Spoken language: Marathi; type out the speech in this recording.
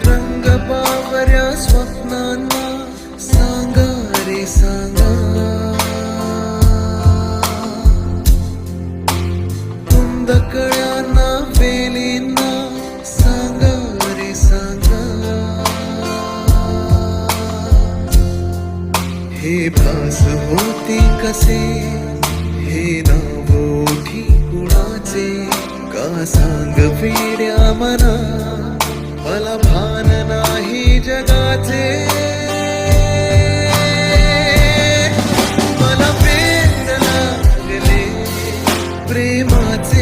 रंग बावऱ्या स्वप्नांना सांगा रे सांगा, कुंदकळ्यांना वेलींना सांगा रे सांगा. हे भास होते कसे, हे नाव ओठी कुणाचे, का सांग वेड्या मना, मला भान नाही जगाचे. मला वेड लागले प्रेमाचे